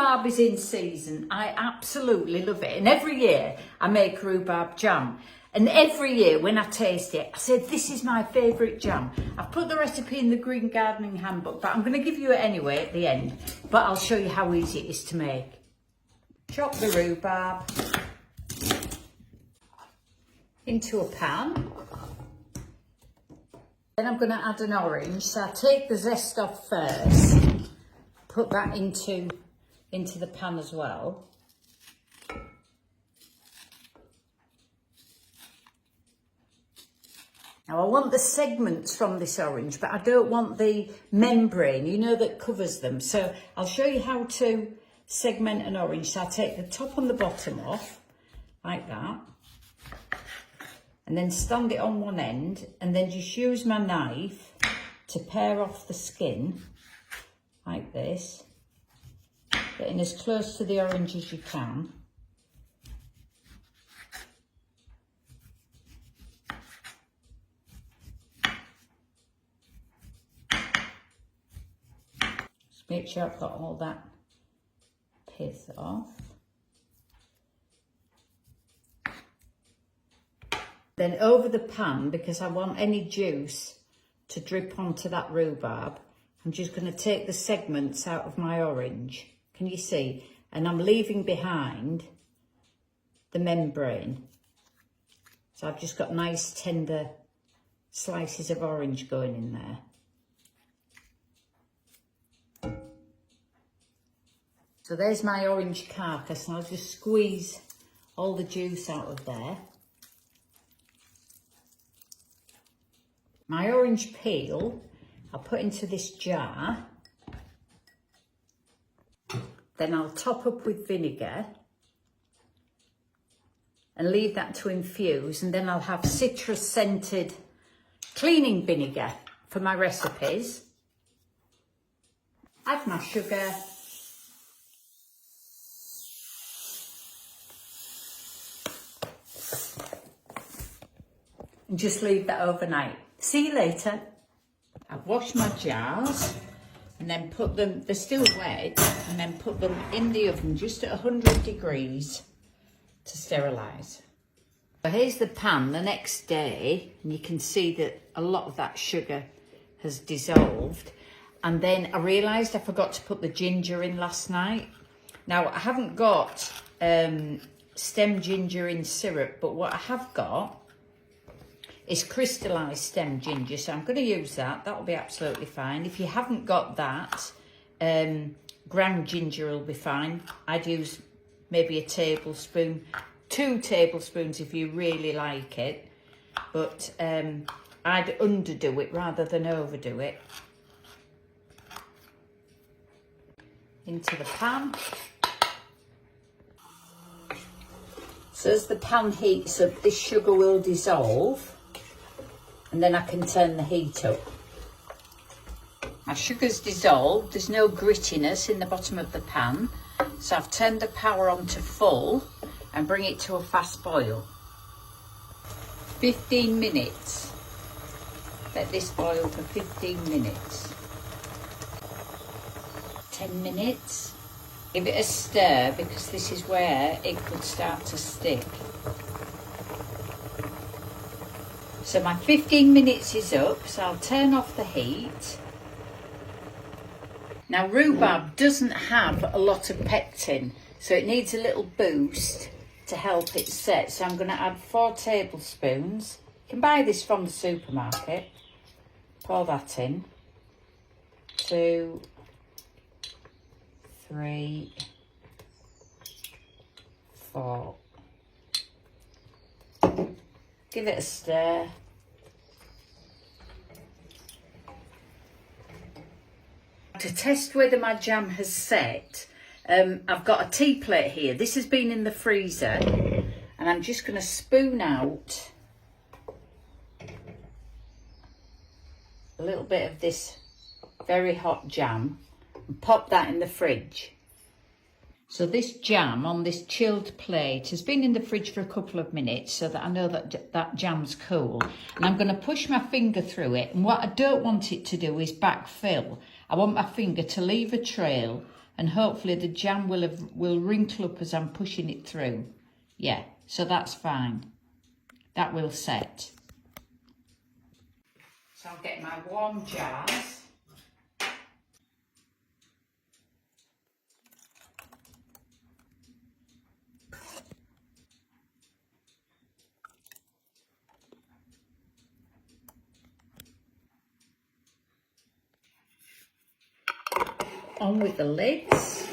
rhubarb is in season, I absolutely love it. And every year I make rhubarb jam. And every year when I taste it, I say, this is my favourite jam. I've put the recipe in the Green Gardening Handbook, but I'm going to give you it anyway at the end. But I'll show you how easy it is to make. Chop the rhubarb into a pan. Then I'm going to add an orange. So I take the zest off first, put that into the pan as well. Now I want the segments from this orange, but I don't want the membrane, you know, that covers them. So I'll show you how to segment an orange. So I'll take the top and the bottom off, like that. And then stand it on one end, and then just use my knife to pare off the skin, like this. Getting as close to the orange as you can. Make sure I've got all that pith off. Then over the pan, because I want any juice to drip onto that rhubarb, I'm just going to take the segments out of my orange. Can you see? And I'm leaving behind the membrane. So I've just got nice tender slices of orange going in there. So there's my orange carcass, and I'll just squeeze all the juice out of there. My orange peel, I'll put into this jar. Then I'll top up with vinegar and leave that to infuse. And then I'll have citrus scented cleaning vinegar for my recipes. Add my sugar. And just leave that overnight. See you later. I've washed my jars and then put them, they're still wet, and then put them in the oven just at 100 degrees to sterilise. So here's the pan the next day, and you can see that a lot of that sugar has dissolved. And then I realised I forgot to put the ginger in last night. Now, I haven't got stem ginger in syrup, but what I have got is crystallised stem ginger, so I'm going to use that. That'll be absolutely fine. If you haven't got that, ground ginger will be fine. I'd use maybe a tablespoon, 2 tablespoons if you really like it, but I'd underdo it rather than overdo it. Into the pan. So as the pan heats up, this sugar will dissolve. And then I can turn the heat up. My sugar's dissolved, there's no grittiness in the bottom of the pan. So I've turned the power on to full and bring it to a fast boil. 15 minutes. Let this boil for 15 minutes. 10 minutes. Give it a stir, because this is where it could start to stick. So my 15 minutes is up, so I'll turn off the heat. Now rhubarb doesn't have a lot of pectin, so it needs a little boost to help it set. So I'm going to add 4 tablespoons. You can buy this from the supermarket. Pour that in. 2, 3, 4. Give it a stir. To test whether my jam has set, I've got a tea plate here. This has been in the freezer, and I'm just going to spoon out a little bit of this very hot jam and pop that in the fridge. So this jam on this chilled plate has been in the fridge for a couple of minutes, so that I know that that jam's cool. And I'm going to push my finger through it. And what I don't want it to do is backfill. I want my finger to leave a trail and hopefully the jam will wrinkle up as I'm pushing it through. Yeah, so that's fine. That will set. So I'll get my warm jars. On with the lids.